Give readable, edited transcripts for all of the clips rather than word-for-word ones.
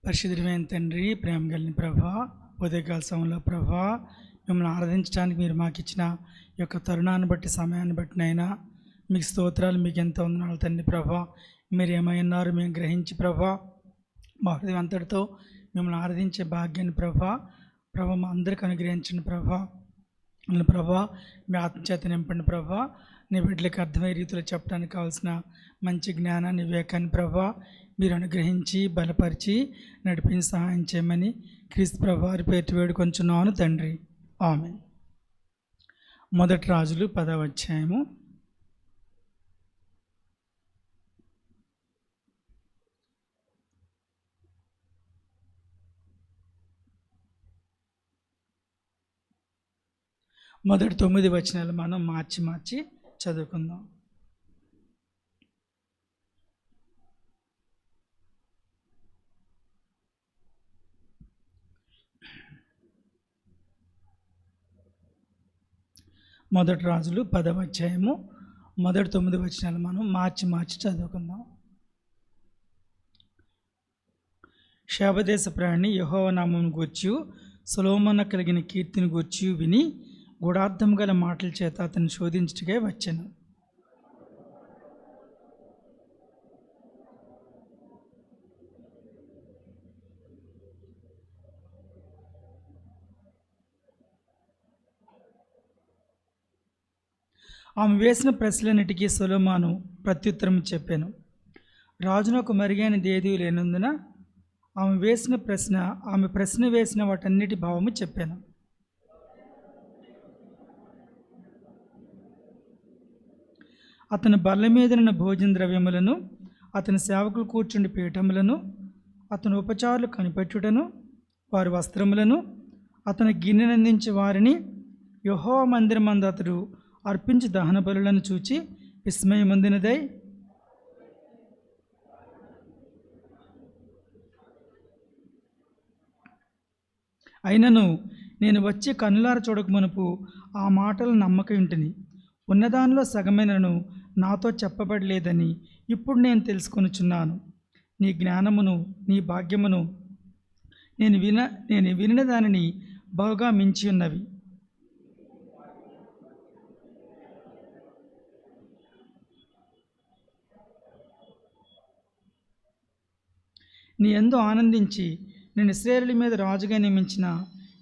పరిశుద్ధమైన తండ్రి, ప్రేమ కలిగిన ప్రభా, ఉదయకాల సమయంలో ప్రభా మిమ్మల్ని ఆరాధించడానికి మీరు మాకు ఇచ్చిన ఈ యొక్క తరుణాన్ని బట్టి, సమయాన్ని బట్టి నైనా మీకు స్తోత్రాలు, మీకు ఎంత వందనాలు తండ్రి. ప్రభా మీరు ఏమైనారు మేము గ్రహించి ప్రభా మా హృదయం అంతటితో మిమ్మల్ని ఆరాధించే భాగ్యాన్ని ప్రభా మా అందరికి అనుగ్రహించండి ప్రభా మీ ఆత్మచేత నింపండి ప్రభా. నీ బిడ్డలకు అర్థమయ్యే రీతిలో చెప్పడానికి కావాల్సిన మంచి జ్ఞానాన్ని, వివేకాన్ని ప్రభా మీరు అనుగ్రహించి బలపరిచి నడిపించి సహాయం చేయమని క్రీస్తు ప్రభు వారి పేరు వేడుకొంచున్నాను తండ్రి, ఆమేన్. మొదటి రాజులు 10వ అధ్యాయము. మొదటి 9 వచనాలు మనం మార్చి చదువుకుందాం. మొదటి రాజులు 10వ అధ్యాయము మొదటి 9 వచనాలు మనం మార్చి చదువుకుందాం. శేబదేశ ప్రాణి యెహోవా నామమును గూర్చి సొలొమోను కలిగిన కీర్తిని గూర్చి విని గూఢార్థం గల మాటల చేత అతన్ని శోధించుటకే వచ్చాను. ఆమె వేసిన ప్రశ్నలన్నిటికీ సొలొమోను ప్రత్యుత్తరం చెప్పాను. రాజునకు మరుగైనది ఏదీ లేనందున ఆమె ప్రశ్న వేసిన వాటన్నిటి భావము చెప్పాను. అతని బల్ల మీదనున్న భోజన ద్రవ్యములను, అతని సేవకులు కూర్చుండి పీఠములను, అతని ఉపచారులు కనిపెట్టుటను, వారి వస్త్రములను, అతని గిన్నెనందించి వారిని, యెహోవా మందిరమందు అతడు అర్పించి దహన బలులను చూచి విస్మయమొందినదై అయినను నేను వచ్చి కన్నులార చూడక మునుపు ఆ మాటలు నమ్మకయుంటిని. ఉన్నదానిలో సగమైనను నాతో చెప్పబడలేదని ఇప్పుడు నేను తెలుసుకొనుచున్నాను. నీ జ్ఞానమును, నీ భాగ్యమును నేను వినిన దానిని బహుగా మించి ఉన్నవి. నీ యందు ఆనందించి నేను ఇశ్రాయేలు మీద రాజుగా నియమించిన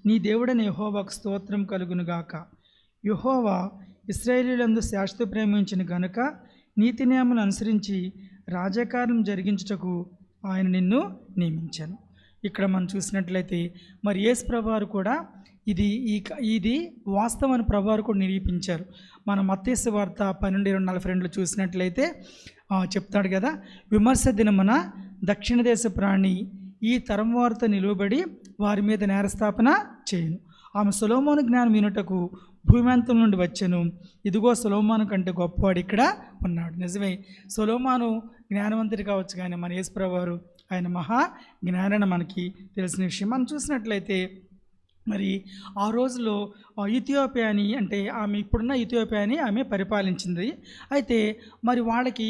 నీ దేవుడైన యెహోవాకు స్తోత్రం కలుగునుగాక. యెహోవా ఇశ్రాయేలీయులందు శాశ్వత ప్రేమించిన గనుక నీతి నియమాలను అనుసరించి రాజకార్యం జరిగించుటకు ఆయన నిన్ను నియమించాను. ఇక్కడ మనం చూసినట్లయితే మరి యేసు ప్రభువారు కూడా ఇది వాస్తవాన్ని ప్రభువారు కూడా నిరూపించారు. మన మత్తయి సువార్త 12:42 చూసినట్లయితే చెప్తాడు కదా, విమర్శ దినమున దక్షిణ దేశ ప్రాణి ఈ తరం వారితో నిలువబడి వారి మీద నేరస్థాపన చేయను. ఆమె సొలొమోను జ్ఞానం వినుటకు భూమంతం నుండి వచ్చెను. ఇదిగో సొలొమోను కంటే గొప్పవాడు ఇక్కడ ఉన్నాడు. నిజమే, సొలొమోను జ్ఞానవంతుడు కావచ్చు, కానీ మన యేసు ప్రభువారు ఆయన మహా జ్ఞానాన్ని మనకి తెలిసిన విషయం. మనం చూసినట్లయితే మరి ఆ రోజులో ఇథియోపియాని, అంటే ఆమె ఇప్పుడున్న ఇథియోపియాని ఆమె పరిపాలించింది. అయితే మరి వాళ్ళకి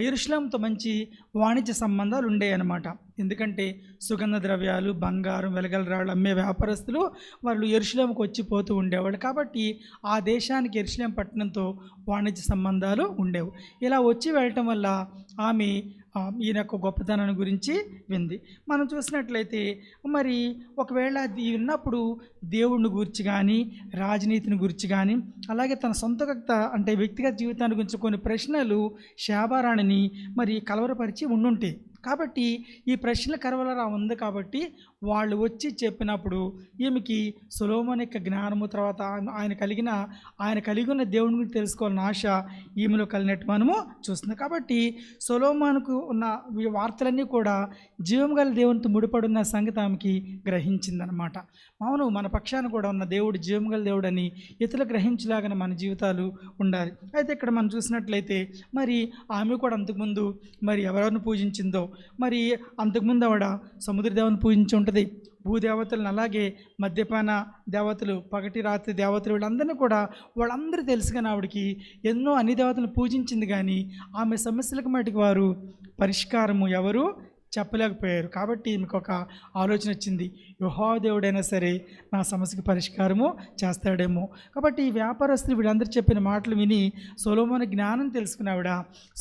యెరూషలేముతో మంచి వాణిజ్య సంబంధాలు ఉండేవన్నమాట. ఎందుకంటే సుగంధ ద్రవ్యాలు, బంగారం, వెలగలరాళ్ళు అమ్మే వ్యాపారస్తులు వాళ్ళు యెరూషలేముకు వచ్చి పోతూ ఉండేవాళ్ళు. కాబట్టి ఆ దేశానికి యెరూషలేం పట్టణంతో వాణిజ్య సంబంధాలు ఉండేవి. ఇలా వచ్చి వెళ్ళటం వల్ల ఆమె ఈయన యొక్క గొప్పతనాన్ని గురించి వింది. మనం చూసినట్లయితే మరి ఒకవేళ ఇది విన్నప్పుడు దేవుడిని గురించి కానీ, రాజనీతిని గురించి కానీ, అలాగే తన అంటే వ్యక్తిగత జీవితాన్ని గురించి కొన్ని ప్రశ్నలు శాబారాణిని మరి కలవరపరిచి ఉండుంటాయి. కాబట్టి ఈ ప్రశ్నల కలవర ఉంది కాబట్టి వాళ్ళు వచ్చి చెప్పినప్పుడు ఈమెకి సొలొమోను యొక్క జ్ఞానము, తర్వాత ఆయన కలిగి ఉన్న దేవుని గురించి తెలుసుకోవాలని ఆశ ఈమెలో కలిగినట్టు మనము చూస్తున్నాం. కాబట్టి సొలొమోనుకు ఉన్న వార్తలన్నీ కూడా జీవం గల దేవునితో ముడిపడున్న సంగతి ఆమెకి గ్రహించిందనమాట. అవును, మన పక్షాన కూడా ఉన్న దేవుడు జీవం గల దేవుడు అని ఇతరులు గ్రహించలాగిన మన జీవితాలు ఉండాలి. అయితే ఇక్కడ మనం చూసినట్లయితే మరి ఆమె కూడా అంతకుముందు మరి ఎవరెవరిని పూజించిందో, మరి అంతకుముందు ఆవిడ సముద్ర దేవుని పూజించి ఉంటుంది, భూదేవతలను, అలాగే మద్యపాన దేవతలు, పగటి రాత్రి దేవతలు, వాళ్ళందరూ తెలుసు. కానీ ఆవిడకి ఎన్నో అన్ని దేవతలను పూజించింది, కానీ ఆమె సమస్యలకు మటుకు వారు పరిష్కారము ఎవరు చెప్పలేకపోయారు. కాబట్టి మీకు ఒక ఆలోచన వచ్చింది, యెహోవా దేవుడైనా సరే నా సమస్యకి పరిష్కారము చేస్తాడేమో. కాబట్టి ఈ వ్యాపారస్తులు వీళ్ళందరూ చెప్పిన మాటలు విని సొలొమోను జ్ఞానం తెలుసుకున్నావిడ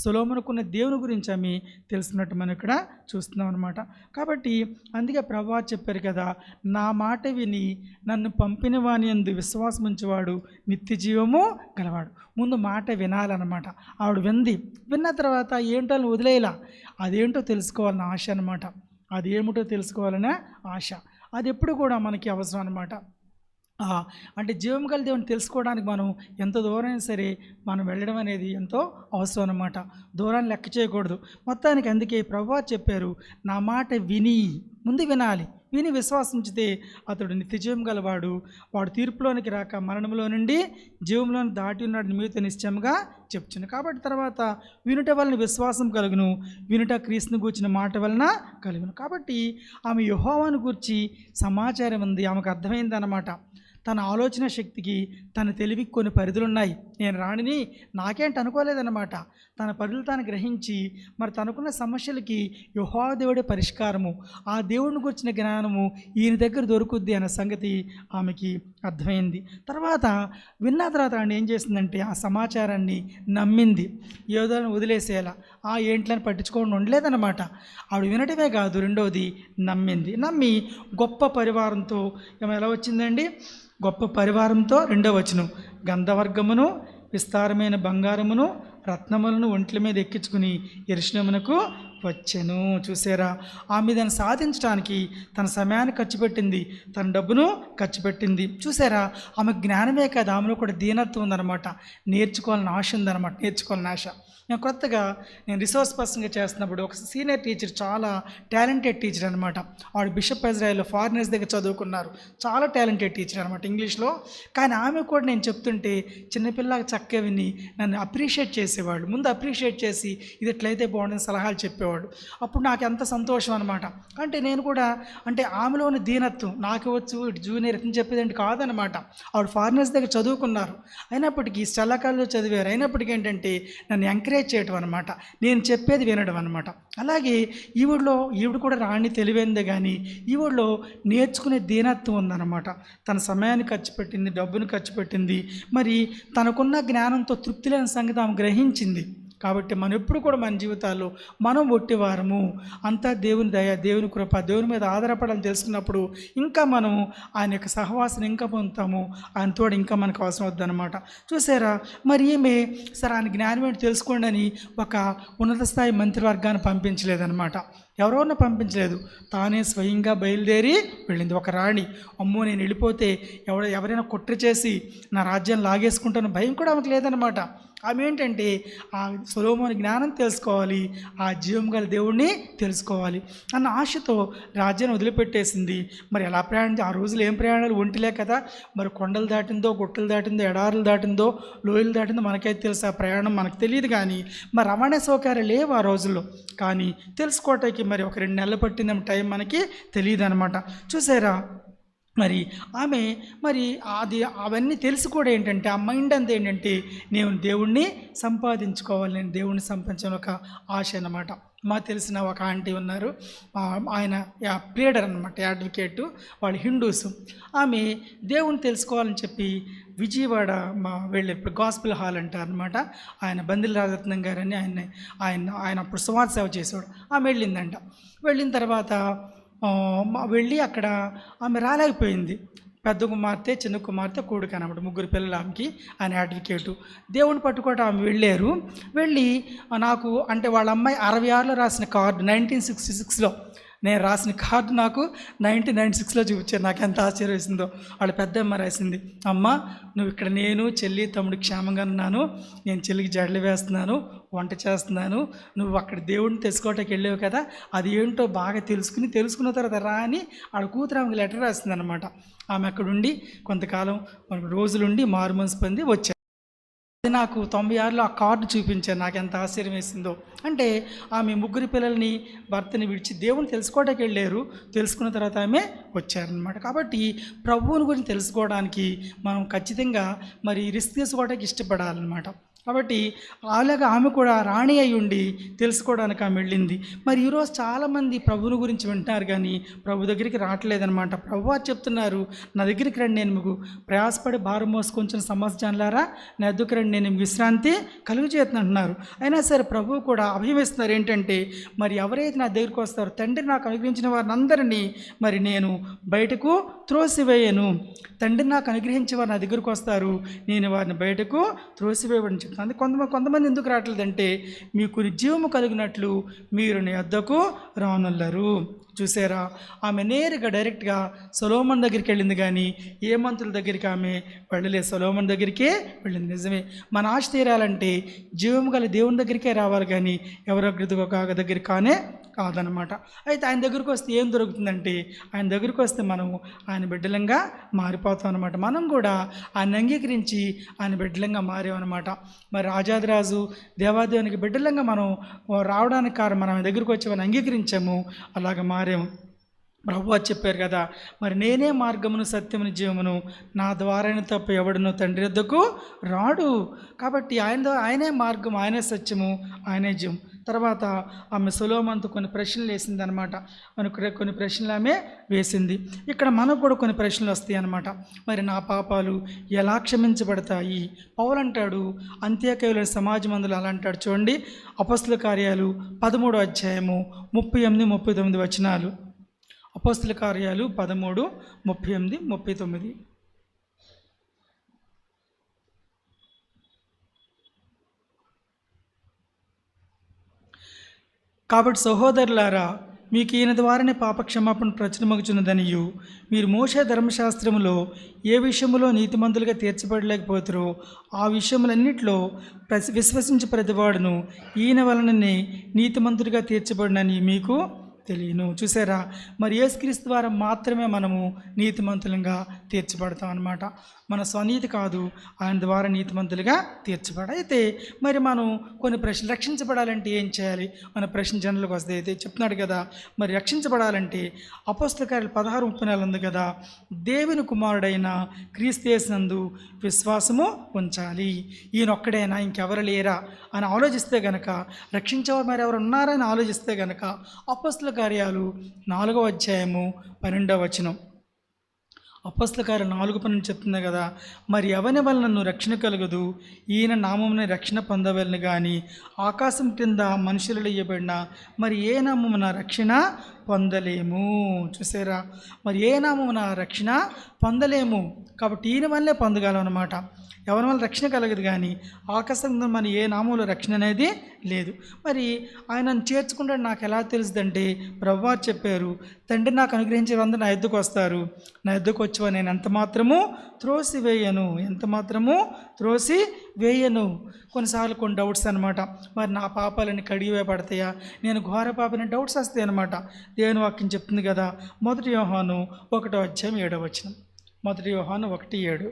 సొలొమోనుకున్న దేవుని గురించి ఆమె తెలుసుకున్నట్టు మనం ఇక్కడ చూస్తున్నాం అనమాట. కాబట్టి అందుకే ప్రభువా చెప్పారు కదా, నా మాట విని నన్ను పంపిన వాని యందు విశ్వాసం ఉంచేవాడు నిత్య జీవము గలవాడు. ముందు మాట వినాలన్నమాట. ఆవిడ విన్న తర్వాత ఏంటో వదిలేయాల, అదేంటో తెలుసుకోవాలన్న ఆశ అనమాట. అది ఏమిటో తెలుసుకోవాలనే ఆశ, అది ఎప్పుడు కూడా మనకి అవసరం అనమాట. అంటే జీవం గల దేవుని తెలుసుకోవడానికి మనం ఎంత దూరం అయినా సరే మనం వెళ్ళడం అనేది ఎంతో అవసరం అన్నమాట. దూరాన్ని లెక్క చేయకూడదు. మొత్తానికి అందుకే ప్రభువా చెప్పారు, నా మాట ముందు వినాలి, విని విశ్వాసించితే అతడు నిత్య జీవం గలవాడు, వాడు తీర్పులోనికి రాక మరణంలో నుండి జీవంలోని దాటి ఉన్నాడు మీతో నిశ్చయంగా చెప్తున్నాను. కాబట్టి తర్వాత వినుట వలన విశ్వాసం కలుగును, వినుట క్రీస్తుని గూర్చిన మాట వలన కలుగును. కాబట్టి ఆమె యెహోవాను గూర్చి సమాచారం ఉంది, ఆమెకు అర్థమైందన్నమాట. తన ఆలోచన శక్తికి, తన తెలివికి కొన్ని పరిధులు ఉన్నాయి. నేను రాణిని నాకేంటి అనుకోలేదన్నమాట. తన పరిధులు తాను గ్రహించి మరి తనకున్న సమస్యలకి యెహోవా దేవుడే పరిష్కారము, ఆ దేవుడిని గురించిన జ్ఞానము ఈయన దగ్గర దొరుకుద్ది అన్న సంగతి ఆమెకి అర్థమైంది. తర్వాత విన్న తర్వాత ఆమె ఏం చేసిందంటే ఆ సమాచారాన్ని నమ్మింది. ఏదో వదిలేసేలా ఏంట్లని పట్టించుకోవడం ఉండలేదన్నమాట. ఆవిడ వినటమే కాదు, రెండవది నమ్మి గొప్ప పరివారంతో ఎలా వచ్చిందండి, గొప్ప పరివారంతో, రెండవ వచనం, గంధవర్గమును విస్తారమైన బంగారమును రత్నములను ఒంట్ల మీద ఎక్కించుకుని యెరూషలేమునకు వచ్చెను. చూసారా, ఆమె దాన్ని సాధించడానికి తన సమయాన్ని ఖర్చు పెట్టింది, తన డబ్బును ఖర్చు పెట్టింది. చూసారా, ఆమె జ్ఞానమే కాదు, ఆమెలో కూడా దీనత్వం ఉందన్నమాట. నేర్చుకోవాలని ఆశ ఉందన్నమాట, నేర్చుకోవాలని ఆశ. నేను రిసోర్స్ పర్సన్గా చేస్తున్నప్పుడు ఒక సీనియర్ టీచర్, చాలా టాలెంటెడ్ టీచర్ అనమాట. ఆవిడ బిషప్ ఇజ్రాయెల్లో ఫారినర్స్ దగ్గర చదువుకున్నారు. చాలా టాలెంటెడ్ టీచర్ అనమాట ఇంగ్లీష్లో. కానీ ఆమె కూడా నేను చెప్తుంటే చిన్నపిల్లగా చక్కగా విని నన్ను అప్రిషియేట్ చేసేవాళ్ళు. ముందు అప్రిషియేట్ చేసి ఇది ఎట్లయితే బాగుంటుంది సలహాలు చెప్పేవాడు. అప్పుడు నాకు ఎంత సంతోషం అనమాట. అంటే నేను కూడా ఆమెలో ఉన్న దీనత్వం నాకు వచ్చు, జూనియర్ అని చెప్పేదంటే కాదనమాట. ఆవిడ ఫారినర్స్ దగ్గర చదువుకున్నారు, అయినప్పటికీ స్టెల్లా కాలేజ్లో చదివారు. అయినప్పటికీ ఏంటంటే నన్ను ఎంకరేజ్ చేయటం అనమాట, నేను చెప్పేది వినడం అనమాట. అలాగే ఈవిడ కూడా రాణి తెలివైందే, కానీ ఈవిడలో నేర్చుకునే దీనత్వం ఉందన్నమాట. తన సమయాన్ని ఖర్చు పెట్టింది, డబ్బును ఖర్చు పెట్టింది, మరి తనకున్న జ్ఞానంతో తృప్తి లేని సంగతి ఆమె గ్రహించింది. కాబట్టి మనం ఎప్పుడు కూడా మన జీవితాల్లో మనం ఒట్టివారము, అంతా దేవుని దయ, దేవుని కృప, దేవుని మీద ఆధారపడాలని తెలుసుకున్నప్పుడు ఇంకా మనం ఆయన యొక్క సహవాసం ఇంకా పొందుతాము. ఆయన తోడు ఇంకా మనకు అవసరం వద్దనమాట. చూసారా, మరి ఈమె సరే ఆయన జ్ఞానం ఏంటి తెలుసుకోండి అని ఒక ఉన్నత స్థాయి మంత్రివర్గాన్ని పంపించలేదన్నమాట. ఎవరెవరిని పంపించలేదు, తానే స్వయంగా బయలుదేరి వెళ్ళింది. ఒక రాణి, అమ్మో నేను వెళ్ళిపోతే ఎవరైనా కుట్ర చేసి నా రాజ్యాన్ని లాగేసుకుంటాను భయం కూడా ఆమెకు లేదనమాట. ఆమె ఏంటంటే ఆ సొలొమోను జ్ఞానం తెలుసుకోవాలి, ఆ జీవం గల దేవుణ్ణి తెలుసుకోవాలి అన్న ఆశతో రాజ్యాన్ని వదిలిపెట్టేసింది. మరి ఎలా ఆ రోజులు ఏం ప్రయాణాలు ఒంటిలే కదా, మరి కొండలు దాటిందో, గుట్టలు దాటిందో, ఎడారులు దాటిందో, లోయలు దాటిందో మనకైతే తెలుసు. ఆ ప్రయాణం మనకు తెలియదు, కానీ మరి రవాణా సౌకర్యాలు లేవు ఆ రోజుల్లో. కానీ తెలుసుకోవటానికి మరి ఒక 2 నెలలు పట్టిందేమో టైం, మనకి తెలియదు అనమాట. చూసారా, మరి ఆమె అవన్నీ తెలిసి కూడా ఏంటంటే ఆ మైండ్ అంతా ఏంటంటే నేను దేవుణ్ణి సంపాదించుకోవాలి, నేను దేవుణ్ణి సంపాదించాలని ఒక ఆశ అన్నమాట. మాకు తెలిసిన ఒక ఆంటీ ఉన్నారు, ఆయన ప్లీడర్ అనమాట, అడ్వకేటు, వాళ్ళు హిందూస్. ఆమె దేవుణ్ణి తెలుసుకోవాలని చెప్పి విజయవాడ వెళ్ళేప్పుడు గాస్పెల్ హాల్ అంటారు అనమాట. ఆయన బందిల్ రాజరత్నం గారని ఆయన అప్పుడు సువార్త సేవ చేసేవాడు. ఆమె వెళ్ళిన తర్వాత వెళ్ళి అక్కడ ఆమె రాలేకపోయింది. పెద్ద కుమార్తె, చిన్న కుమార్తె, కొడుకు అన్నమాట, 3 పిల్లలు ఆమెకి. ఆయన అడ్వకేటు. దేవుని పట్టుకోవటం ఆమె వెళ్ళి నాకు వాళ్ళ అమ్మాయి 66లో రాసిన కార్డు, 1966లో నేను రాసిన కార్డు నాకు 1996లో చూపించారు. నాకు ఎంత ఆశ్చర్యం వేసిందో. వాళ్ళ పెద్దమ్మ రాసింది, అమ్మ నువ్వు ఇక్కడ నేను, చెల్లి, తమ్ముడు క్షేమంగా ఉన్నాను, నేను చెల్లికి జడలు వేస్తున్నాను, వంట చేస్తున్నాను, నువ్వు అక్కడ దేవుడిని తెలుసుకోవటానికి వెళ్ళావు కదా, అది ఏంటో బాగా తెలుసుకున్న తర్వాత రా అని వాళ్ళ కూతురు ఆమెకు లెటర్ రాసింది అనమాట. ఆమె అక్కడ ఉండి కొంతకాలం రోజులుండి మారుమనసు పొంది వచ్చారు. నాకు 96లో ఆ కార్డు చూపించాను. నాకు ఎంత ఆశ్చర్యం వేసిందో. ఆమె 3 పిల్లల్ని, భర్తని విడిచి దేవుని తెలుసుకోవడానికి వెళ్ళారు. తెలుసుకున్న తర్వాత ఆమె వచ్చారనమాట. కాబట్టి ప్రభువుని గురించి తెలుసుకోవడానికి మనం ఖచ్చితంగా రిస్క్ తీసుకోవడానికి ఇష్టపడాలన్నమాట. కాబట్టి అలాగా ఆమె కూడా రాణి అయి ఉండి తెలుసుకోవడానికి ఆమె వెళ్ళింది. మరి ఈరోజు చాలామంది ప్రభువుని గురించి వింటున్నారు కానీ ప్రభు దగ్గరికి రావట్లేదనమాట. ప్రభు వారు చెప్తున్నారు, నా దగ్గరికి రండి, నేను మీకు ప్రయాసపడి భారం మోసుకొంచిన సమస్యలారా నా దగ్గరికి రండి, నేను మీకు విశ్రాంతి కలుగు చేతును అంటున్నారు. అయినా సరే ప్రభువు కూడా అభయమిస్తున్నారు ఏంటంటే, మరి ఎవరైతే నా దగ్గరికి వస్తారో తండ్రి నాకు అనుగ్రహించిన వారిని అందరినీ మరి నేను బయటకు త్రోసివేయను. తండ్రి నాకు అనుగ్రహించే వారు నా దగ్గరకు వస్తారు, నేను వారిని బయటకు త్రోసివేయబడి చెప్తాను. అది కొంతమంది ఎందుకు రావట్లేదంటే, మీకు జీవము కలిగినట్లు మీరు నీ వద్దకు రానున్నారు. చూసారా, ఆమె నేరుగా డైరెక్ట్గా సొలొమోను దగ్గరికి వెళ్ళింది కానీ ఏ మంత్రుల దగ్గరికి ఆమె వెళ్ళలేదు, సొలొమోను దగ్గరికే వెళ్ళింది. నిజమే, మన ఆశ తీరాలంటే జీవము గల దేవుని దగ్గరికే రావాలి కానీ ఎవరొకరిదిగో కాక దగ్గర కానే కాదనమాట. అయితే ఆయన దగ్గరికి వస్తే ఏం దొరుకుతుందంటే, ఆయన దగ్గరికి వస్తే మనము ఆయన బిడ్డలంగా మారిపోతాం అనమాట. మనం కూడా ఆయన అంగీకరించి ఆయన బిడ్డలంగా మారామన్నమాట. మరి రాజాదిరాజు దేవాదేవునికి బిడ్డలంగా మనం రావడానికి కారణం మనం ఆయన దగ్గరికి వచ్చి మనం అంగీకరించాము, అలాగ మారాము. ప్రభువు చెప్పారు కదా, మరి నేనే మార్గమును సత్యమును జీవమును, నా ద్వారానే తప్ప ఎవడును తండ్రి వద్దకు రాడు. కాబట్టి ఆయనే మార్గం, ఆయనే సత్యము, ఆయనే జీవం. తర్వాత ఆమె సొలొమోనుతో కొన్ని ప్రశ్నలు వేసింది అనమాట. మనకు కొన్ని ప్రశ్నలు ఆమె వేసింది. ఇక్కడ మనకు కూడా కొన్ని ప్రశ్నలు వస్తాయి అన్నమాట. మరి నా పాపాలు ఎలా క్షమించబడతాయి? పౌలు అంటాడు అంత్యోక్యలోని సమాజ మందులు అలా అంటాడు. చూడండి, అపొస్తలుల కార్యాలు 13వ అధ్యాయము 38, 39 వచనాలు. అపొస్తలుల కార్యాలు 13, 38, 39. కాబట్టి సహోదరులారా, మీకు ఈయన ద్వారానే పాపక్షమాపణ ప్రచురమగుచున్నదనియు, మీరు మోషే ధర్మశాస్త్రములో ఏ విషయములో నీతిమంతులుగా తీర్చబడలేకపోతారో ఆ విషయములన్నింటిలో విశ్వసించి ప్రతివాడును ఈయన వలననే నీతిమంతులుగా తీర్చబడినని మీకు తెలియను. చూసారా, మరి యేసుక్రీస్తు ద్వారా మాత్రమే మనము నీతిమంతులుగా తీర్చబడతాం అన్నమాట. మన స్వనీతి కాదు, ఆయన ద్వారా నీతిమంతులుగా తీర్చబడ. అయితే మరి మనం కొన్ని ప్రశ్నలు, రక్షించబడాలంటే ఏం చేయాలి? మన ప్రశ్న జనులకు వస్తే అయితే చెప్తున్నాడు కదా, మరి రక్షించబడాలంటే అపొస్తలుల కార్యాలు 16:34 ఉంది కదా, దేవుని కుమారుడైన క్రీస్తు యేసునందు విశ్వాసము ఉంచాలి. ఈయన ఒక్కడైనా ఇంకెవరు లేరా అని ఆలోచిస్తే గనక, రక్షించేవారు మరి ఎవరు ఉన్నారని ఆలోచిస్తే గనక అపొస్తలుల కార్యాలు 4వ అధ్యాయము 12వ వచనం. అపొస్తలుల కార్యాలు 4:12 చెప్తుంది కదా, మరి ఎవని వలన రక్షణ కలగదు, ఈయన నామమున రక్షణ పొందవలను కానీ ఆకాశం క్రింద మనుషులు ఇయ్యబడిన మరి ఏ నామమున రక్షణ పొందలేము. చూసారా, మరి ఏ నామమున రక్షణ పొందలేము. కాబట్టి ఈయన వల్లే పొందగలం అన్నమాట. ఎవరి వల్ల రక్షణ కలగదు కానీ ఆకాశం మన ఏ నామంలో రక్షణ అనేది లేదు. మరి ఆయనను చేర్చుకుంటాడు నాకు ఎలా తెలుస్తుందంటే, ప్రభువారు చెప్పారు, తండ్రి నాకు అనుగ్రహించే అందరూ నా ఎద్దుకు వస్తారు, నా ఎద్దుకు వచ్చేవా నేను ఎంత మాత్రము త్రోసి వేయను. కొన్నిసార్లు కొన్ని డౌట్స్ అనమాట, మరి నా పాపాలని కడిగివేయబడతాయా, నేను ఘోర పాపని డౌట్స్ వస్తాయి అనమాట. దేవుని వాక్యం చెప్తుంది కదా, 1 యోహాను 1వ అధ్యాయం 7వ వచనం. 1 యోహాను 1:7.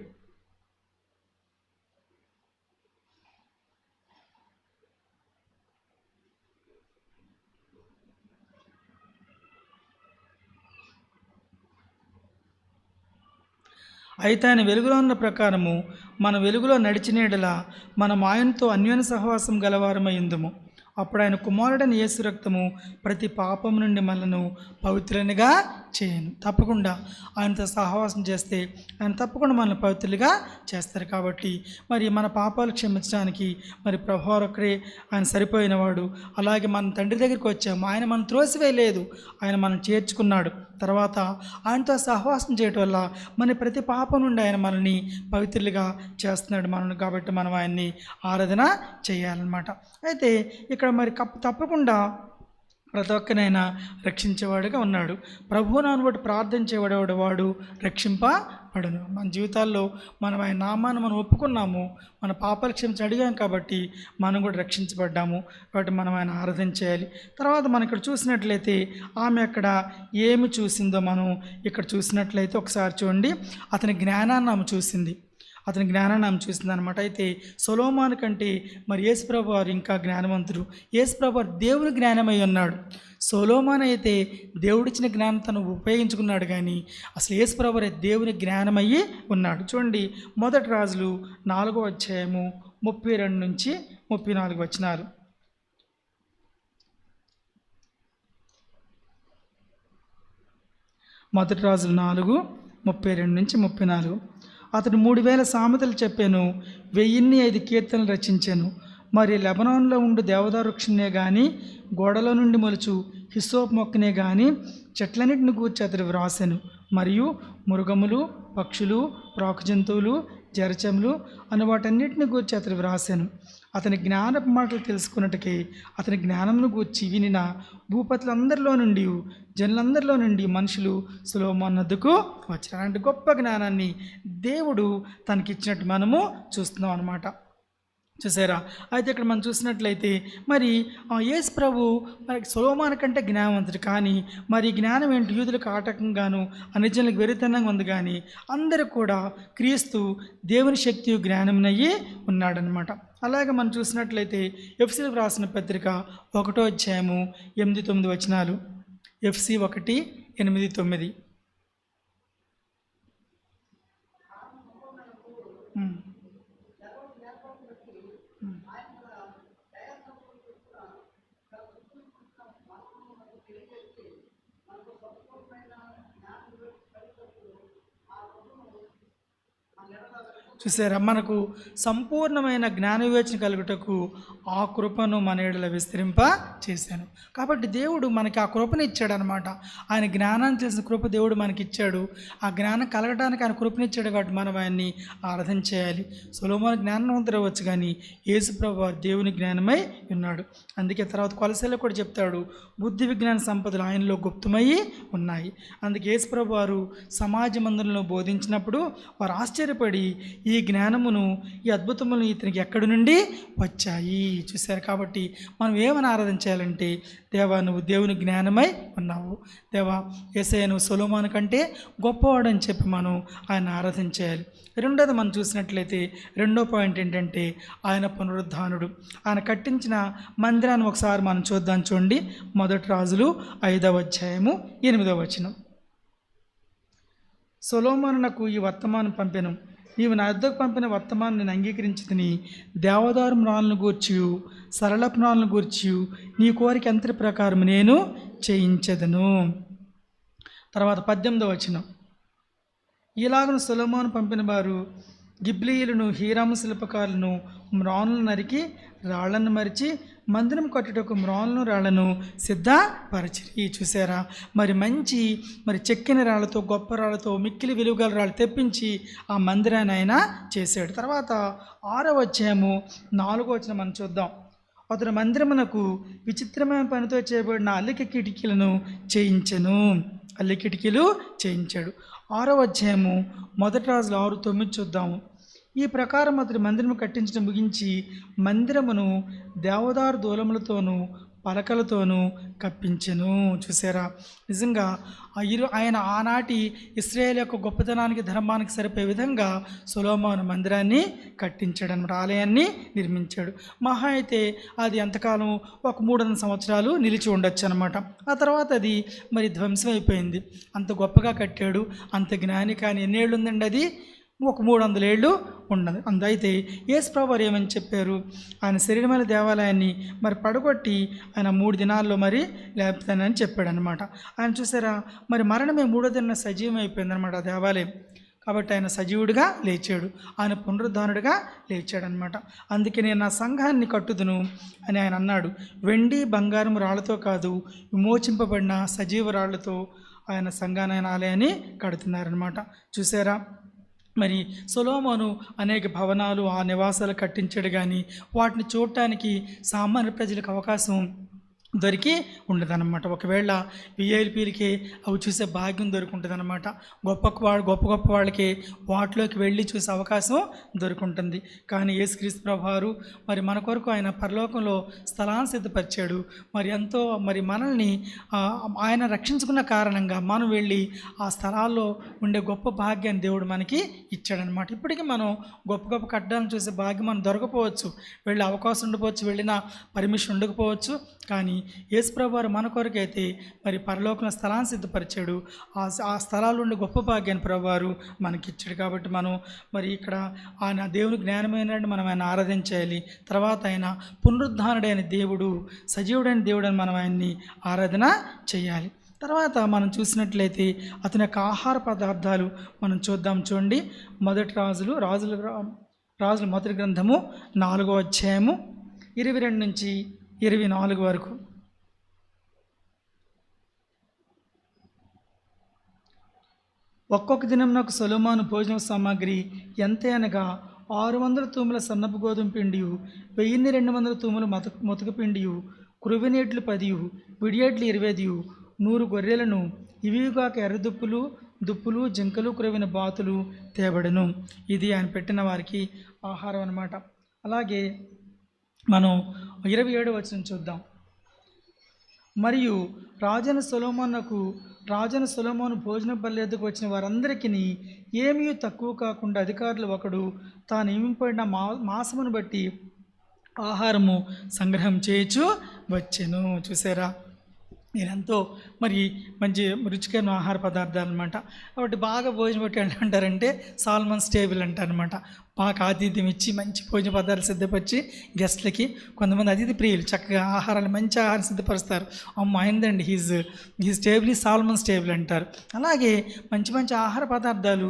అయితే ఆయన వెలుగులో ఉన్న ప్రకారము మన వెలుగులో నడిచిన యెడల మనం ఆయనతో అన్యోన్య సహవాసం గలవారమై ఉందుము. అప్పుడు ఆయన కుమారుడైన యేసు రక్తము ప్రతి పాపం నుండి మనను పవిత్రునిగా చేయను. తప్పకుండా ఆయనతో సహవాసం చేస్తే ఆయన తప్పకుండా మనల్ని పవిత్రులుగా చేస్తారు. కాబట్టి మరి మన పాపాలు క్షమించడానికి మరి ప్రభువారు ఒక్కరే ఆయన సరిపోయినవాడు. అలాగే మన తండ్రి దగ్గరికి వచ్చాము, ఆయన మనం త్రోసివేయలేదు, ఆయన మనం చేర్చుకున్నాడు. తర్వాత ఆయనతో సహవాసం చేయటం వల్ల మన ప్రతి పాపం నుండి ఆయన మనల్ని పవిత్రులుగా చేస్తున్నాడు మనల్ని. కాబట్టి మనం ఆయన్ని ఆరాధన చేయాలన్నమాట. అయితే ఇక్కడ మరి తప్పకుండా ప్రతి ఒక్కనైనా రక్షించేవాడుగా ఉన్నాడు. ప్రభువు నాను బట్టి ప్రార్థించేవాడు వాడు రక్షింపబడును. మన జీవితాల్లో మనం ఆయన నామాన్ని మనం ఒప్పుకున్నాము, మన పాపాలు క్షమించి అడిగాం కాబట్టి మనం కూడా రక్షించబడ్డాము. కాబట్టి మనం ఆయన ఆరాధన చేయాలి. తర్వాత మనం ఇక్కడ చూసినట్లయితే ఆమె అక్కడ ఏమి చూసిందో మనం ఇక్కడ చూసినట్లయితే ఒకసారి చూడండి, అతని జ్ఞానాన్ని ఆమె చూసింది. అనమాట. అయితే సొలొమోను కంటే మరి యేసుప్రభు వారు ఇంకా జ్ఞానవంతుడు. యేసుప్రభు వారు దేవుని జ్ఞానమై ఉన్నాడు. సొలొమోను అయితే దేవుడిచ్చిన జ్ఞానం తను ఉపయోగించుకున్నాడు కానీ అసలు యేసుప్రభు వారు దేవుని జ్ఞానమయ్యి ఉన్నాడు. చూడండి, 1 రాజులు 4వ అధ్యాయము 32 నుంచి 34 వచనాలు. మొదటి రాజులు 4:32 నుంచి 34. అతడు 3000 సామెతలు చెప్పాను, 1005 కీర్తనలు రచించాను. మరి లెబనాన్లో ఉండు దేవదారు వృక్షనే కానీ, గోడలో నుండి మొలుచు హిస్సోప్ మొక్కనే కానీ చెట్లన్నిటిని గూర్చి అతడు వ్రాసెను. మరియు మృగములు, పక్షులు, ప్రాకు జంతువులు, జరచములు అను వాటన్నిటిని గూర్చి అతడు వ్రాసెను. అతని జ్ఞానపు మాటలు తెలుసుకున్నట్టుకే అతని జ్ఞానమును గూర్చి వినిన భూపతులందరిలో నుండి, జనులందరిలో నుండి మనుషులు సొలొమోను వద్దకు వచ్చారు. అలాంటి గొప్ప జ్ఞానాన్ని దేవుడు తనకిచ్చినట్టు మనము చూస్తున్నాం అన్నమాట. చూసారా? అయితే ఇక్కడ మనం చూసినట్లయితే మరి యేసు ప్రభు మనకి సొలొమోను కంటే జ్ఞానవంతుడు. కానీ మరి జ్ఞానం ఏంటి? యూదులకు ఆటంకంగాను అన్యజనులకు వెరితనంగా ఉంది. కానీ అందరూ కూడా క్రీస్తు దేవుని శక్తి జ్ఞానమునయ్యి ఉన్నాడనమాట. అలాగే మనం చూసినట్లయితే ఎఫ్సీలకు రాసిన పత్రిక 1వ అధ్యాయము 8-9 వచనాలు. ఎఫ్సీ 1:8-9. చూసారా? మనకు సంపూర్ణమైన జ్ఞాన వివేచన కలుగుటకు ఆ కృపను మన ఎడల విస్తరింప చేశాను. కాబట్టి దేవుడు మనకి ఆ కృపను ఇచ్చాడు అనమాట. ఆయన జ్ఞానాన్ని తెలిసిన కృప దేవుడు మనకి ఇచ్చాడు. ఆ జ్ఞానం కలగడానికి ఆయన కృపనిచ్చాడు. కాబట్టి మనం ఆయన్ని ఆరాధన చేయాలి. సొలొమోను జ్ఞానవంతుడు అవ్వచ్చు, కానీ యేసు ప్రభువు దేవుని జ్ఞానమై ఉన్నాడు. అందుకే తర్వాత కొలసీలో కూడా చెప్తాడు, బుద్ధి విజ్ఞాన సంపదలు ఆయనలో గుప్తమయ్యి ఉన్నాయి. అందుకే యేసు ప్రభువు వారు సమాజ మందిరంలో బోధించినప్పుడు వారు ఆశ్చర్యపడి ఈ జ్ఞానమును, ఈ అద్భుతములు ఇతనికి ఎక్కడి నుండి వచ్చాయి చూశారు. కాబట్టి మనం ఏమని ఆరాధన చేయాలంటే, దేవా నువ్వు దేవుని జ్ఞానమై ఉన్నావు, దేవా యేసయ్య నువ్వు సొలొమోను కంటే గొప్పవాడని చెప్పి మనం ఆయన ఆరాధన చేయాలి. రెండోది మనం చూసినట్లయితే రెండో పాయింట్ ఏంటంటే ఆయన పునరుద్ధానుడు. ఆయన కట్టించిన మందిరాన్ని ఒకసారి మనం చూద్దాం. చూడండి, మొదటి రాజులు 5వ అధ్యాయము 8వ వచనం. సొలొమోను నాకు ఈ వర్తమానం పంపెను, నీవు నా వద్దకు పంపిన వర్తమానం నేను అంగీకరించుకుని దేవదారు మ్రాలను గూర్చియు సరళపు మ్రాలను గూర్చియు నీ కోరిక అంతటి ప్రకారం నేను చేయించదను. తర్వాత 18వ వచనం. ఇలాగను సొలొమోను పంపిన వారు గిబ్లీయులను, హీరాము శిల్పకారులను మ్రానులను నరికి రాళ్లను మరిచి మందిరం కట్టుటకు మ్రానులను రాళ్లను సిద్ధపరచిరి. చూసారా? మరి చెక్కిన రాళ్లతో, గొప్ప రాళ్లతో, మిక్కిలి విలువగల రాళ్ళు తెప్పించి ఆ మందిరాన్ని ఆయన చేశాడు. తర్వాత 6వ అధ్యాయము 4వ వచనం మనం చూద్దాం. అతడు మందిరమునకు విచిత్రమైన పనితో చేయబడిన అల్లిక కిటికీలను చేయించెను. అల్లి కిటికీలు చేయించాడు. 6వ అధ్యాయము మొదటి రాజులు 6:9 చూద్దాము. ఈ ప్రకారం అతడు మందిరము కట్టించడం ముగించి మందిరమును దేవదారు దూలములతోనూ పలకలతోనూ కప్పించెను. చూసారా? నిజంగా ఆయన ఆనాటి ఇశ్రాయేలు యొక్క గొప్పతనానికి, ధర్మానికి సరిపోయే విధంగా సొలొమోను మందిరాన్ని కట్టించాడు అనమాట. ఆలయాన్ని నిర్మించాడు. మహా అయితే అది ఎంతకాలం, ఒక 300 సంవత్సరాలు నిలిచి ఉండొచ్చు అనమాట. ఆ తర్వాత అది మరి ధ్వంసం అయిపోయింది. అంత గొప్పగా కట్టాడు, అంత జ్ఞాని. కానీ ఎన్నేళ్ళు ఉందండి అది? ఒక 300 ఏళ్ళు ఉన్నది. అయితే యేసు ప్రభువు ఏమని చెప్పారు? ఆయన శరీరమైన దేవాలయాన్ని మరి పడగొట్టి ఆయన 3 దినాల్లో మరి లేపుతానని చెప్పాడు అనమాట. ఆయన చూసారా? మరి మరణమే 3వ దిన సజీవం అయిపోయిందనమాట ఆ దేవాలయం. కాబట్టి ఆయన సజీవుడిగా లేచాడు, ఆయన పునరుద్ధానుడిగా లేచాడనమాట. అందుకే నేను నా సంఘాన్ని కట్టుదును అని ఆయన అన్నాడు. వెండి బంగారం రాళ్లతో కాదు, విమోచింపబడిన సజీవ రాళ్లతో ఆయన సంఘాన్ని, ఆయన ఆలయాన్ని కడుతున్నారనమాట. చూసారా? మరి సొలొమోను అనేక భవనాలు, ఆ నివాసాలు కట్టించాడు. కానీ వాటిని చూడటానికి సామాన్య ప్రజలకు అవకాశం దొరికి ఉండదన్నమాట. ఒకవేళ విఐపీలకి అవి చూసే భాగ్యం దొరుకుంటుంది అనమాట. గొప్ప వాళ్ళకి వాటిలోకి వెళ్ళి చూసే అవకాశం దొరుకుంటుంది. కానీ యేసుక్రీస్తు ప్రభువారు మరి మన కొరకు ఆయన పరలోకంలో స్థలాన్ని సిద్ధపరిచాడు. మరి ఎంతో మనల్ని ఆయన రక్షించుకున్న కారణంగా మనం వెళ్ళి ఆ స్థలాల్లో ఉండే గొప్ప భాగ్యాన్ని దేవుడు మనకి ఇచ్చాడనమాట. ఇప్పటికీ మనం గొప్ప కట్టడాలను చూసే భాగ్యం మనం దొరకపోవచ్చు, వెళ్ళే అవకాశం ఉండకపోవచ్చు, వెళ్ళిన పర్మిషన్ ఉండకపోవచ్చు. కానీ యేసుప్రభు వారు మన కొరకైతే మరి పరలోకంలో స్థలాన్ని సిద్ధపరిచాడు. ఆ స్థలాలు ఉండే గొప్ప భాగ్యాన్ని ప్రభువారు మనకిచ్చాడు. కాబట్టి మనం మరి ఇక్కడ ఆయన దేవుని జ్ఞానమైన మనం ఆయన ఆరాధించాలి. తర్వాత ఆయన పునరుద్ధానుడైన దేవుడు, సజీవుడైన దేవుడు అని మనం ఆయన్ని ఆరాధన చేయాలి. తర్వాత మనం చూసినట్లయితే అతని యొక్క ఆహార పదార్థాలు మనం చూద్దాం. చూడండి, మొదటి రాజుల మొదటి గ్రంథము 4వ అధ్యాయము 22 నుంచి 24 వరకు. ఒక్కొక్క దినం నాకు సొలొమోను భోజన సామాగ్రి ఎంత అనగా 600 తూముల సన్నపు గోధుమ పిండియు, 1200 తూముల మొతక పిండియు, కురువినేట్లు 10, విడియేట్లు 20, 100 గొర్రెలను, ఇవిగాక ఎర్రదుప్పులు, దుప్పులు, జింకలు, కురవిన బాతులు తేబడను. ఇది ఆయన పెట్టిన వారికి ఆహారం అన్నమాట. అలాగే మనం 27వ వచనం చూద్దాం. మరియు రాజైన సొలొమోను భోజన బల్ల ఎద్దుకు వచ్చిన వారందరికీ ఏమీ తక్కువ కాకుండా అధికారులు ఒకడు తాను నియమింపబడిన మాసమును బట్టి ఆహారము సంగ్రహం చేయొచ్చు వచ్చెను. చూసారా, నేనెంతో మరి మంచి రుచికరమైన ఆహార పదార్థాలు అనమాట. కాబట్టి బాగా భోజనం పెట్టి అంటారంటే సాల్మన్స్ టేబుల్ అంటారనమాట. బాగా ఆతిథ్యం ఇచ్చి మంచి భోజన పదార్థాలు సిద్ధపరిచి గెస్ట్లకి, కొంతమంది అతిథి ప్రియులు చక్కగా ఆహారాలు మంచి ఆహారం సిద్ధపరుస్తారు. అమ్మ అయిందండి, హీజ్ టేబుల్ ఈ సాల్మన్స్ టేబుల్ అంటారు. అలాగే మంచి మంచి ఆహార పదార్థాలు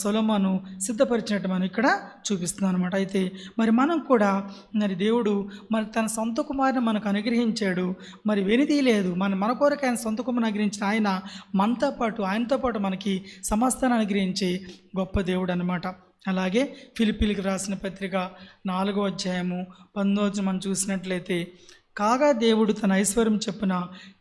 సొలొమోను సిద్ధపరిచినట్టు మనం ఇక్కడ చూపిస్తున్నాం అనమాట. అయితే మరి మనం కూడా మరి దేవుడు మరి తన సొంత కుమారుని మనకు అనుగ్రహించాడు. మరి వెనుదీయలేదు. మన కొరకు ఆయన సొంత కుమారుని అనుగ్రహించిన ఆయన ఆయనతో పాటు మనకి సమస్తాన్ని అనుగ్రహించే గొప్ప దేవుడు అనమాట. అలాగే ఫిలిప్పీలకు రాసిన పత్రిక 4వ అధ్యాయము 19 మనం చూసినట్లయితే, కాగా దేవుడు తన ఐశ్వర్యం చొప్పున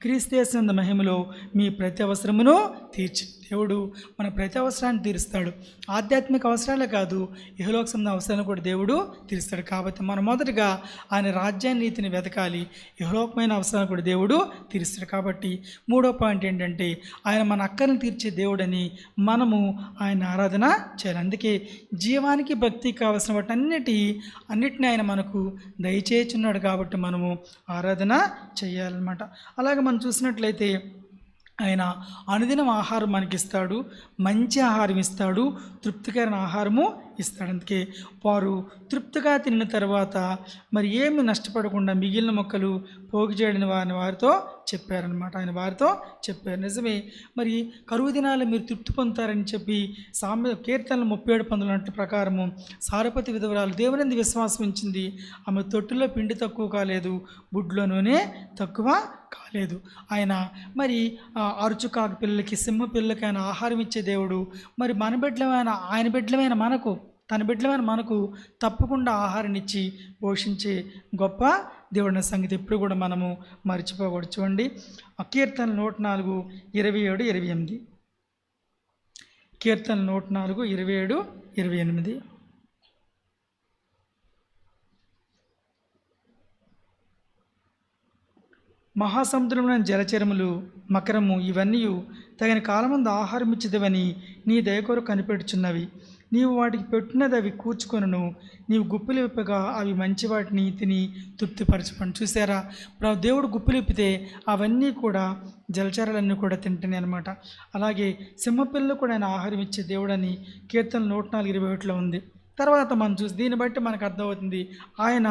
క్రీస్తు మహిమలో మీ ప్రతి అవసరమును తీర్చి. దేవుడు మన ప్రతి అవసరాన్ని తీరుస్తాడు. ఆధ్యాత్మిక అవసరాలే కాదు, ఇహలోక సంబంధ అవసరాలను కూడా దేవుడు తీరుస్తాడు. కాబట్టి మనం మొదటగా ఆయన రాజ్యాన్ని, నీతిని వెతకాలి. ఇహలోకమైన అవసరాలను కూడా దేవుడు తీరుస్తాడు. కాబట్టి 3వ పాయింట్ ఏంటంటే, ఆయన మన అక్కర్ని తీర్చే దేవుడని మనము ఆయన ఆరాధన చేయాలి. అందుకే జీవానికి భక్తికి కావాల్సిన వాటి అన్నిటిని ఆయన మనకు దయచేయుచున్నాడు. కాబట్టి మనము ఆరాధన చేయాలన్నమాట. అలాగే మనం చూసినట్లయితే ఆయన అనుదినం ఆహారం మనకిస్తాడు, మంచి ఆహారం ఇస్తాడు, తృప్తికరమైన ఆహారము ఇస్తాడు. అందుకే వారు తృప్తిగా తిన్న తర్వాత మరి ఏమి నష్టపడకుండా మిగిలిన మొక్కలు పోగు చేయడని వారితో చెప్పారనమాట. ఆయన వారితో చెప్పారు. నిజమే, మరి కరువు దినాలు మీరు తృప్తి పొందుతారని చెప్పి కీర్తనలు 37:19 ప్రకారము సారపతి విధవరాలు దేవునిందు విశ్వాసం ఉంచింది. ఆమె తొట్టులో పిండి తక్కువ కాలేదు, బుడ్లో నూనె తక్కువ కాలేదు. ఆయన మరి అరుచుకాకు పిల్లలకి, సింహ పిల్లలకి ఆయన ఆహారం ఇచ్చే దేవుడు. మరి ఆయన బిడ్డలమైన మనకు, తన బిడ్డలమైన మనకు తప్పకుండా ఆహారాన్ని ఇచ్చి పోషించే గొప్ప దేవుడిన సంగతి ఎప్పుడు కూడా మనము మర్చిపోకూడదు. చూడండి, కీర్తన 104, 27, 28. కీర్తన 104, 27, 28. మహాసముద్రములోని జలచరములు, మకరము ఇవన్నీ తగిన కాలమందు ఆహారం ఇచ్చిదవని నీ దయ కొరకు కనిపెట్టుచున్నవి. నీవు వాటికి పెట్టినది అవి కూర్చుకొనును. నీవు గుప్పులు విప్పగా అవి మంచి వాటిని తిని తృప్తిపరచపని. చూసారా, దేవుడు గుప్పులు విప్పితే అవన్నీ కూడా జలచరాలన్నీ కూడా తింటున్నాయి అనమాట. అలాగే సింహపిల్లలు కూడా ఆయన ఆహారం ఇచ్చే దేవుడని కీర్తన 104:21 ఉంది. తర్వాత మనం చూసి దీన్ని బట్టి మనకు అర్థమవుతుంది ఆయన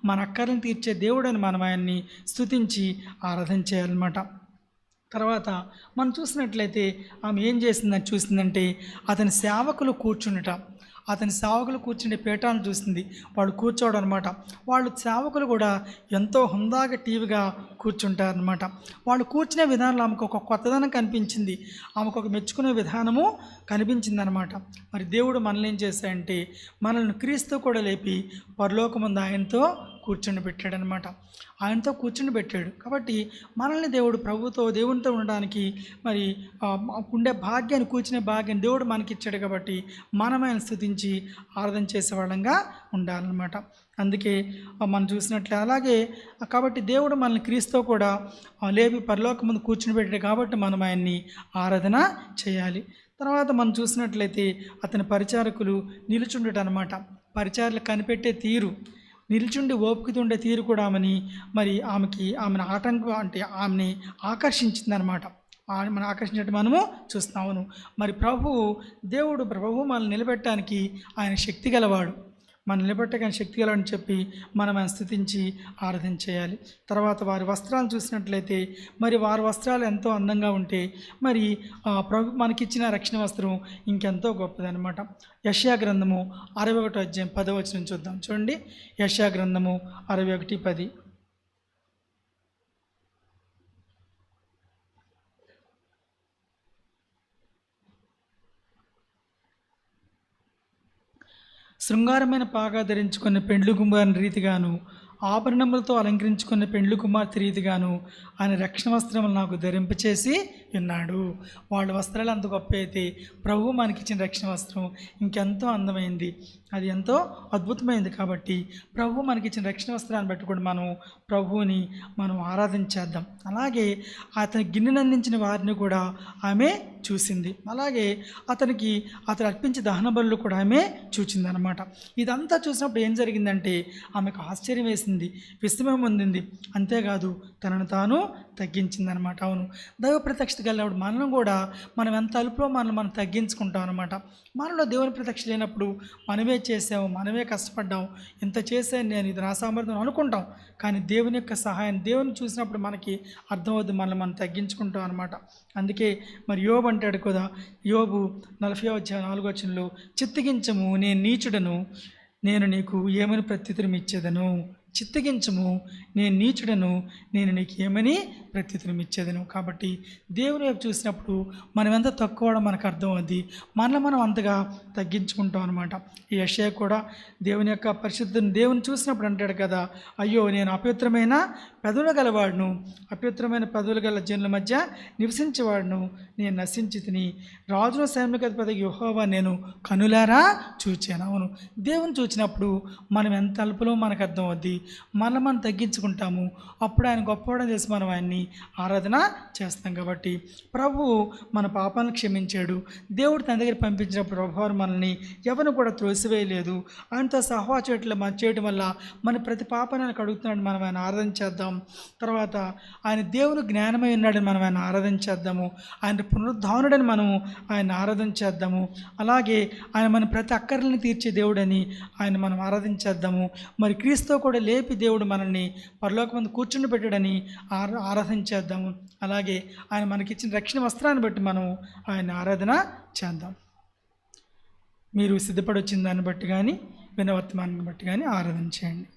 మన అక్కర్లను తీర్చే దేవుడని మనం ఆయన్ని స్తుతించి ఆరాధన చేయాలన్నమాట. తర్వాత మనం చూసినట్లయితే ఆమె ఏం చేసిందని చూసిందంటే, అతని సేవకులు కూర్చుండే పీఠాలను చూసింది. వాళ్ళు కూర్చోవడం అనమాట. వాళ్ళు సేవకులు కూడా ఎంతో హుందాగా టీవీగా కూర్చుంటారనమాట. వాళ్ళు కూర్చునే విధానంలో ఆమెకు ఒక కొత్తదనం కనిపించింది, ఆమెకు ఒక మెచ్చుకునే విధానము కనిపించింది అనమాట. మరి దేవుడు మనల్ని ఏం చేశాడంటే, మనల్ని క్రీస్తు కూడా లేపి పరలోకమందు ఆయనతో కూర్చుండబెట్టాడనమాట. ఆయనతో కూర్చుండబెట్టాడు. కాబట్టి మనల్ని దేవుడు దేవునితో ఉండడానికి మరి ఉండే భాగ్యాన్ని, కూర్చునే భాగ్యాన్ని దేవుడు మనకి ఇచ్చాడు. కాబట్టి మనం ఆయన స్తుతించి ఆరాధన చేసేవాళ్ళంగా ఉండాలన్నమాట. అందుకే మనం చూసినట్లే అలాగే కాబట్టి దేవుడు మనల్ని క్రీస్తు కూడా లేపి పరలోకం ముందు కూర్చుని పెట్టాడు. కాబట్టి మనం ఆయన్ని ఆరాధన చేయాలి. తర్వాత మనం చూసినట్లయితే అతని పరిచారకులు నిలుచుండటం అనమాట. పరిచారులు కనిపెట్టే తీరు, నిల్చుండి ఓపికతుండే తీరు కూడా మరి ఆమెను ఆటంకం అంటే ఆమెని ఆకర్షించిందనమాట. మనం ఆకర్షించినట్టు మనము చూస్తున్నాము. మరి దేవుడు మనల్ని నిలబెట్టడానికి ఆయన శక్తి గలవాడు. మనం నిలబెట్టగానే శక్తి గలవాడని చెప్పి మనం ఆయన స్తుతించి ఆరాధన చేయాలి. తర్వాత వారి వస్త్రాలను చూసినట్లయితే మరి వారి వస్త్రాలు ఎంతో అందంగా ఉంటే మరి ప్రభు మనకిచ్చిన రక్షణ వస్త్రం ఇంకెంతో గొప్పదనమాట. యెషయా గ్రంథము 61 అధ్యాయం 10వ వచనం చూద్దాం. చూడండి, యెషయా గ్రంథము 61:10. శృంగారమైన పాగా ధరించుకున్న పెండ్లు కుమారుని రీతిగాను, ఆభరణములతో అలంకరించుకున్న పెండ్లు కుమార్తె రీతిగాను ఆయన రక్షణ వస్త్రములు నాకు ధరింపచేసి ఉన్నాడు. వాళ్ళ వస్త్రాలు అంత గొప్ప అయితే ప్రభువు మనకిచ్చిన రక్షణ వస్త్రం ఇంకెంతో అందమైంది, అది ఎంతో అద్భుతమైంది. కాబట్టి ప్రభువు మనకిచ్చిన రక్షణ వస్త్రాన్ని బట్టి కూడా మనం ప్రభువుని ఆరాధించేద్దాం. అలాగే అతని గిన్నెనందించిన వారిని కూడా ఆమె చూసింది. అలాగే అతను అర్పించే దహన బలులు కూడా ఆమె చూచిందనమాట. ఇదంతా చూసినప్పుడు ఏం జరిగిందంటే ఆమెకు ఆశ్చర్యం వేసింది, విస్మయం పొందింది. అంతేకాదు తనను తాను తగ్గించిందనమాట. అవును, దైవ ప్రత్యక్షత కలిగినప్పుడు మనం ఎంత అలుపులో మనం తగ్గించుకుంటాం అనమాట. మనలో దేవుని ప్రత్యక్ష లేనప్పుడు మనమే చేసాము, మనమే కష్టపడ్డాం, ఇంత చేశాను నేను, ఇది నా సామర్థ్యం అనుకుంటాం. కానీ దేవుని యొక్క సహాయం దేవుని చూసినప్పుడు మనకి అర్థమవుతుంది, మనం తగ్గించుకుంటాం అనమాట. అందుకే మరి యోబు అంటాడు కదా, యోబు 40:4 వచనంలో, చిత్తగించము నేను నీచుడను, నేను నీకు ఏమని ప్రత్యుత్తరం ఇచ్చేదను. చిత్తగించము నేను నీచుడను, నేను నీకు ఏమని ప్రత్యుత్తరం ఇచ్చేదను. కాబట్టి దేవుని వైపు చూసినప్పుడు మనం ఎంత తక్కువ మనకు అర్థం అవుద్ది, మనం అంతగా తగ్గించుకుంటాం అనమాట. ఈ యెషయా కూడా దేవుని యొక్క పరిశుద్ధుని దేవుని చూసినప్పుడు అంటాడు కదా, అయ్యో నేను అపవిత్రమైన పెదవులు గలవాడును, అపవిత్రమైన పెదవులు గల జనుల మధ్య నివసించేవాడును, నేను నశించి తిని రాజుల సైన్యాధిపతి యెహోవా నేను కనులారా చూచాను. అవును, దేవుని చూసినప్పుడు మనం ఎంత అల్పులో మనకు అర్థం అవుద్ది, మనం తగ్గించుకుంటాము. అప్పుడు ఆయన గొప్పవాడని తెలిసి మనం ఆయన్ని ఆరాధన చేస్తాం. కాబట్టి ప్రభువు మన పాపాలను క్షమించాడు. దేవుడు తన దగ్గర పంపించినప్పుడు ప్రభువారు మనల్ని ఎవరిని కూడా త్రోసివేయలేదు. ఆయనతో సహవాసట్లు చేయడం వల్ల మన ప్రతి పాపాన్ని కడుగుతున్నాడు. మనం ఆయన ఆరాధన చేద్దాం. తర్వాత ఆయన దేవుని జ్ఞానమై ఉన్నాడని మనం ఆయన ఆరాధన చేద్దాము. ఆయన పునరుద్ధానుడని మనము ఆయన ఆరాధన చేద్దాము. అలాగే ఆయన మన ప్రతి అక్కర్లని తీర్చే దేవుడని ఆయన మనం ఆరాధించేద్దాము. మరి క్రీస్తు కూడా లేపి దేవుడు మనల్ని పరలోకమందు కూర్చుండి పెట్టాడని ఆరాధించేద్దాము. అలాగే ఆయన మనకిచ్చిన రక్షణ వస్త్రాన్ని బట్టి మనం ఆయన ఆరాధన చేద్దాం. మీరు సిద్ధపడి వచ్చిన దాన్ని బట్టి కానీ వినవర్తమానాన్ని బట్టి కానీ ఆరాధన చేయండి.